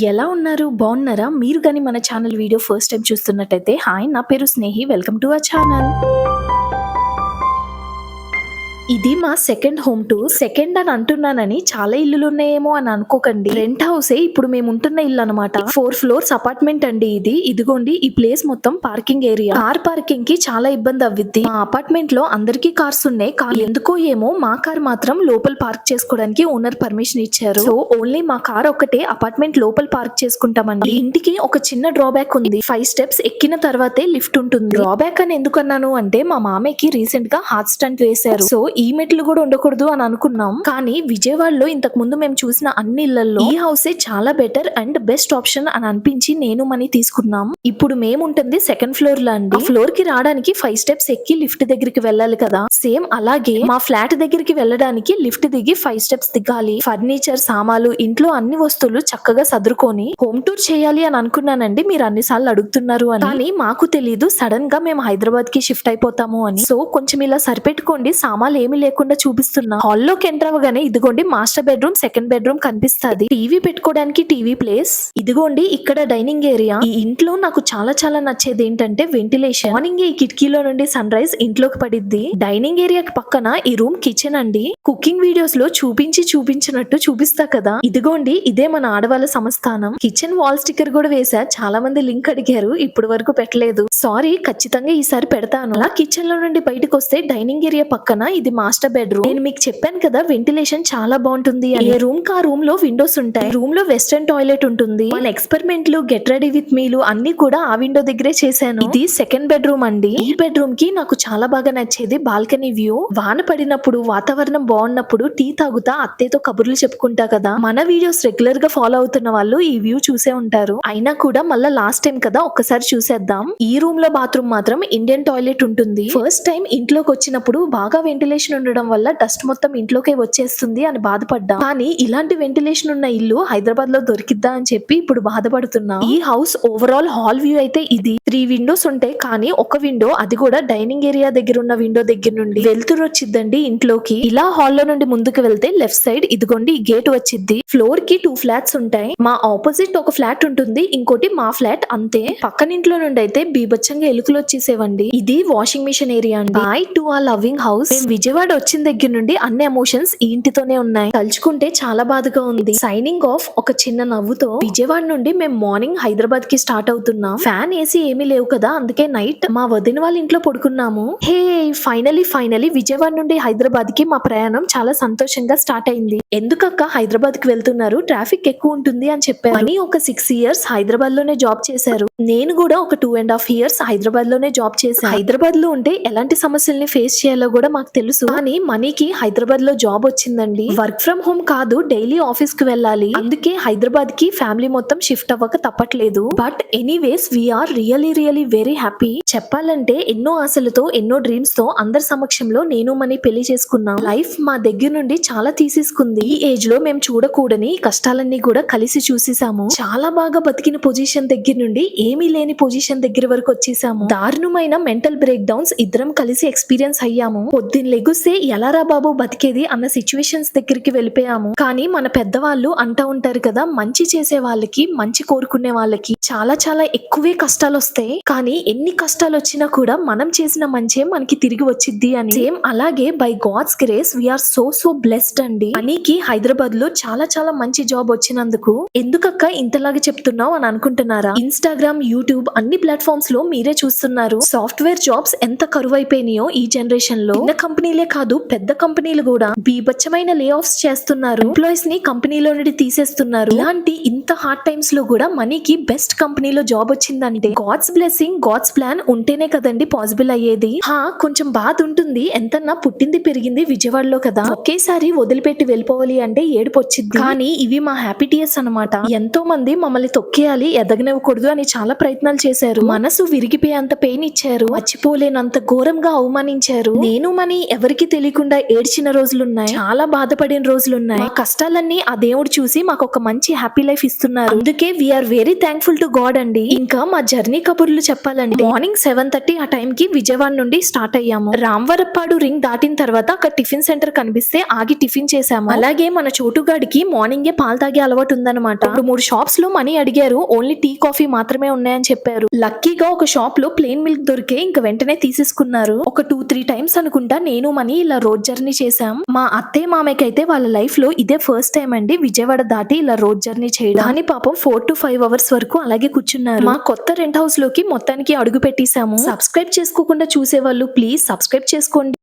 ఎలా ఉన్నారు? బాగున్నారా? మీరు గాని మన ఛానల్ వీడియో ఫస్ట్ టైమ్ చూస్తున్నట్టయితే హాయ్, నా పేరు Snehi. Welcome to our channel. ఇది మా సెకండ్ హోమ్ టూర్. సెకండ్ అని అంటున్నానని చాలా ఇల్లులు ఉన్నాయేమో అని అనుకోకండి. రెంట్ హౌసే ఇప్పుడు మేము ఉంటున్న ఇల్లు అనమాట. 4 ఫ్లోర్స్ అపార్ట్మెంట్ అండి ఇది. ఇదిగోండి ఈ ప్లేస్ మొత్తం పార్కింగ్ ఏరియా. కార్ పార్కింగ్ కి చాలా ఇబ్బంది అవ్విద్ది. మా అపార్ట్మెంట్ లో అందరికీ కార్స్ ఉన్నాయి. కానీ ఎందుకో ఏమో మా కార్ మాత్రం లోపల పార్క్ చేసుకోవడానికి ఓనర్ పర్మిషన్ ఇచ్చారు. సో ఓన్లీ మా కార్ ఒక్కటే అపార్ట్మెంట్ లోపల పార్క్ చేసుకుంటామండి. ఇంటికి ఒక చిన్న డ్రాబ్యాక్ ఉంది. 5 స్టెప్స్ ఎక్కిన తర్వాతే లిఫ్ట్ ఉంటుంది. డ్రాబ్యాక్ అని ఎందుకు అన్నాను అంటే మా మామయ్యకి రీసెంట్ గా హార్ట్ స్టంట్ వేశారు. సో ఈ మెట్లు కూడా ఉండకూడదు అని అనుకున్నాం. కానీ విజయవాడలో ఇంతకు ముందు మేము చూసిన అన్ని ఇళ్లలో ఈ హౌసే చాలా బెటర్ అండ్ బెస్ట్ ఆప్షన్ అని అనిపించి నేను మనీ తీసుకున్నాం. ఇప్పుడు మేము ఉంటుంది సెకండ్ ఫ్లోర్ లో అండి. ఫ్లోర్ కి రావడానికి 5 స్టెప్స్ ఎక్కి లిఫ్ట్ దగ్గరికి వెళ్ళాలి కదా. సేమ్ అలాగే మా ఫ్లాట్ దగ్గరికి వెళ్ళడానికి లిఫ్ట్ దిగి 5 స్టెప్స్ దిగాలి. ఫర్నిచర్ సామాన్లు ఇంట్లో అన్ని వస్తువులు చక్కగా సదురుకొని హోమ్ టూర్ చేయాలి అని అనుకున్నానండి. మీరు అన్నిసార్లు అడుగుతున్నారు అని. కానీ మాకు తెలీదు సడన్ గా మేము హైదరాబాద్ కి షిఫ్ట్ అయిపోతాము అని. సో కొంచెం ఇలా సరిపెట్టుకోండి. సామాన్లు ఏమి లేకుండా చూపిస్తున్నా. హాల్లోకి ఎంటర్ అవ్వగానే ఇదిగోండి మాస్టర్ బెడ్రూమ్, సెకండ్ బెడ్రూమ్ కనిపిస్తుంది. టీవీ పెట్టుకోవడానికి టీవీ ప్లేస్. ఇదిగోండి ఇక్కడ డైనింగ్ ఏరియా. ఈ ఇంట్లో నాకు చాలా చాలా నచ్చేది ఏంటంటే వెంటిలేషన్. మార్నింగ్ ఈ కిటికీలో నుండి సన్ రైజ్ ఇంట్లోకి పడిద్ది. డైనింగ్ ఏరియాకి పక్కన ఈ రూమ్ కిచెన్ అండి. కుకింగ్ వీడియోస్ లో చూపించినట్టు చూపిస్తా కదా. ఇదిగోండి ఇదే మన ఆడవాళ్ళ సంస్థానం. కిచెన్ వాల్ స్టిక్కర్ కూడా వేసా. చాలా మంది లింక్ అడిగారు, ఇప్పుడు వరకు పెట్టలేదు. సారీ, ఖచ్చితంగా ఈసారి పెడతాను. అలా కిచెన్ లో నుండి బయటకు వస్తే డైనింగ్ ఏరియా పక్కన ఇది మాస్టర్ బెడ్రూమ్. నేను మీకు చెప్పాను కదా వెంటిలేషన్ చాలా బాగుంటుంది. ఏ రూమ్ కా రూమ్ లో విండోస్ ఉంటాయి. రూమ్ లో వెస్టర్న్ టాయిలెట్ ఉంటుంది. మన ఎక్స్పెరిమెంట్లు గెట్ రెడీ విత్ మీలు అన్ని కూడా ఆ విండో దగ్గరే చేశాను. ఇది సెకండ్ బెడ్రూమ్ అండి. ఈ బెడ్రూమ్ కి నాకు చాలా బాగా నచ్చేది బాల్కనీ వ్యూ. వాన పడినప్పుడు వాతావరణం బాగున్నప్పుడు టీ తాగుతా అత్తయ్యతో కబుర్లు చెప్పుకుంటా కదా. మన వీడియోస్ రెగ్యులర్ గా ఫాలో అవుతున్న వాళ్ళు ఈ వ్యూ చూసే ఉంటారు. అయినా కూడా మళ్ళా లాస్ట్ టైం కదా ఒక్కసారి చూసేద్దాం. ఈ రూమ్ లో బాత్రూమ్ మాత్రం ఇండియన్ టాయిలెట్ ఉంటుంది. ఫస్ట్ టైం ఇంట్లోకి వచ్చినప్పుడు బాగా వెంటిలేషన్ ఉండడం వల్ల డస్ట్ మొత్తం ఇంట్లోకే వచ్చేస్తుంది అని బాధపడ్డా. కానీ ఇలాంటి వెంటిలేషన్ ఉన్న ఇల్లు హైదరాబాద్ లో దొరికిద్దా అని చెప్పి ఇప్పుడు బాధపడుతున్నా. ఈ హౌస్ ఓవరాల్ హాల్ వ్యూ అయితే ఇది. 3 విండోస్ ఉంటాయి. కానీ ఒక విండో, అది కూడా డైనింగ్ ఏరియా దగ్గర ఉన్న విండో దగ్గర నుండి వెళ్తురు వచ్చిద్దండి ఇంట్లోకి. ఇలా హాల్ లో నుండి ముందుకు వెళ్తే లెఫ్ట్ సైడ్ ఇదిగోండి గేట్ వచ్చిద్ది. ఫ్లోర్ కి 2 ఫ్లాట్స్ ఉంటాయి. మా ఆపోజిట్ ఒక ఫ్లాట్ ఉంటుంది, ఇంకోటి మా ఫ్లాట్. అంతే. పక్కన ఇంట్లో నుండి అయితే బీభత్సంగా ఎలుకలు వచ్చేసేవండి. ఇది వాషింగ్ మిషన్ ఏరియా అండి. బై టు ఆ లవింగ్ హౌస్. మేము విజయవాడ వచ్చిన దగ్గర నుండి అన్ని ఎమోషన్స్ ఈ ఇంటితోనే ఉన్నాయి. తలుచుకుంటే చాలా బాధగా ఉంది. సైనింగ్ ఆఫ్ ఒక చిన్న నవ్వుతో. విజయవాడ నుండి మేము మార్నింగ్ హైదరాబాద్ కి స్టార్ట్ అవుతున్నాం. ఫ్యాన్ ఏసీ ఏమీ లేవు కదా, అందుకే నైట్ మా వదిన వాళ్ళ ఇంట్లో పడుకున్నాము. హే ఫైనలీ విజయవాడ నుండి హైదరాబాద్ కి మా ప్రయాణం చాలా సంతోషంగా స్టార్ట్ అయింది. ఎందుకక్క హైదరాబాద్ కి వెళ్తున్నారు, ట్రాఫిక్ ఎక్కువ ఉంటుంది అని చెప్పారు. అని ఒక 6 ఇయర్స్ హైదరాబాద్ లోనే జాబ్ చేశారు. నేను కూడా ఒక 2.5 ఇయర్స్ హైదరాబాద్ లోనే జాబ్ చేశాను. హైదరాబాద్ లో ఉంటే ఎలాంటి సమస్యల్ని ఫేస్ చేయాలో కూడా మాకు తెలుసు. కానీ మనీకి హైదరాబాద్ లో జాబ్ వచ్చిందండి. వర్క్ ఫ్రం హోమ్ కాదు, డైలీ ఆఫీస్ కి వెళ్ళాలి. అందుకే హైదరాబాద్ కి ఫ్యామిలీ మొత్తం షిఫ్ట్ అవ్వక తప్పట్లేదు. But anyways we are really very happy. చెప్పాలంటే ఎన్నో ఆశలతో ఎన్నో డ్రీమ్స్ తో అందరి సమక్షంలో నేను మనీ పెళ్లి చేసుకున్నాం. లైఫ్ మా దగ్గర నుండి చాలా తీసేసుకుంది. ఈ ఏజ్ లో మేము చూడకూడని కష్టాలన్నీ కూడా కలిసి చూసేసాము. చాలా బాగా బతికిన పొజిషన్ దగ్గర నుండి ఏమీ లేని పొజిషన్ దగ్గర వరకు వచ్చేసాము. దారుణమైన మెంటల్ బ్రేక్ డౌన్స్ ఇద్దరం కలిసి ఎక్స్పీరియన్స్ అయ్యాము. పొద్దున్న లెగుస్తే ఎలారా బాబు బతికేది అన్న సిచ్యువేషన్స్ దగ్గరికి వెళ్ళిపోయాము. కానీ మన పెద్దవాళ్ళు అంటూ ఉంటారు కదా, మంచి చేసే వాళ్ళకి, మంచి కోరుకునే వాళ్ళకి చాలా చాలా ఎక్కువే కష్టాలు వస్తాయి. కానీ ఎన్ని కష్టాలు వచ్చినా కూడా మనం చేసిన మంచే మనకి తిరిగి వచ్చిద్ది అని. సేమ్ అలాగే by God's grace we are so blessed అండి. మనీకి హైదరాబాద్ లో చాలా చాలా మంచి జాబ్ వచ్చినందుకు. ఎందుకక్క ఇంతలాగా చెప్తున్నావు అని అనుకుంటున్నారా? ఇన్స్టాగ్రామ్, యూట్యూబ్ అన్ని ప్లాట్ఫామ్స్ లో మీరే చూస్తున్నారు. సాఫ్ట్వేర్ జాబ్స్ ఎంత కరువైపోయినాయో ఈ జనరేషన్ లో. చిన్న కంపెనీలే కాదు, పెద్ద కంపెనీలు కూడా బీభత్సమైన లే ఆఫ్స్ చేస్తున్నారు. ఎంప్లాయీస్ ని కంపెనీలో నుండి తీసేస్తున్నారు. ఇలాంటి ఇంత హార్డ్ టైమ్స్ లో కూడా మనీకి బెస్ట్ కంపెనీలో జాబ్ వచ్చిందంటే గాడ్స్ బ్లెస్సింగ్, గాడ్స్ ప్లాన్ ఉంటేనే కదండి పాసిబుల్ అయ్యేది. కొంచెం బాధ ఉంటుంది. ఎంతన్నా పుట్టింది పెరిగింది విజయవాడలో కదా, ఒకేసారి వదిలిపెట్టి వెళ్ళిపోవాలి అంటే ఏడుపు వచ్చింది. కానీ ఇవి మా హ్యాపీ టీయర్స్ అనమాట. ఎంతో మంది మమ్మల్ని తొక్కేయాలి, ఎదగనివ్వకూడదు అని చాలా ప్రయత్నాలు చేశారు. మనసు విరిగిపోయేంత పెయిన్ ఇచ్చారు. మర్చిపోలేనంత ఘోరంగా అవమానించారు. నేను మనీ ఎవరికి తెలియకుండా ఏడ్చిన రోజులున్నాయి, చాలా బాధపడిన రోజులున్నాయి. మా కష్టాలన్నీ ఆ దేవుడు చూసి మాకు ఒక మంచి హ్యాపీ లైఫ్ ఇస్తున్నారు. అందుకే we are very thankful to God అండి. ఇంకా మా జర్నీ కబుర్లు చెప్పాలండి. మార్నింగ్ 7:30 ఆ టైం కి విజయవాడ నుండి స్టార్ట్ అయ్యాము. రామవరప్పాడు రింగ్ దాటిన తర్వాత అక్కడ టిఫిన్ సెంటర్ కనిపిస్తే ఆగి టిఫిన్ చేసాము. అలాగే మన చోటుగాడికి మార్నింగే పాలు తాగే అలవాటు ఉందన్నమాట. 3 షాప్స్ లో మనీ అడిగారు, ఓన్లీ టీ కాఫీ మాత్రమే ఉన్నాయని చెప్పారు. లక్కీగా ఒక షాప్ లో ప్లెయిన్ మిల్క్ దొరికే ఇంకా వెంటనే తీసేసుకున్నారు. ఒక 2-3 టైమ్స్ అనుకుంటా నేను మనీ ఇలా రోడ్ జర్నీ చేసాం. మా అత్తయ్య మామయ్యకి అయితే వాళ్ళ లైఫ్ లో ఇదే ఫస్ట్ టైం అండి విజయవాడ దాటి ఇలా రోడ్ జర్నీ చేయడం. దాని పాపం 4 to 5 అవర్స్ వరకు అలాగే కూర్చున్నారు. మా కొత్త రెంట్ హౌస్ లోకి మొత్తానికి అడుగు పెట్టేశాము. సబ్స్క్రైబ్ చేసుకోకుండా చూసే వాళ్ళు ప్లీజ్ సబ్స్క్రైబ్ చేసుకోండి.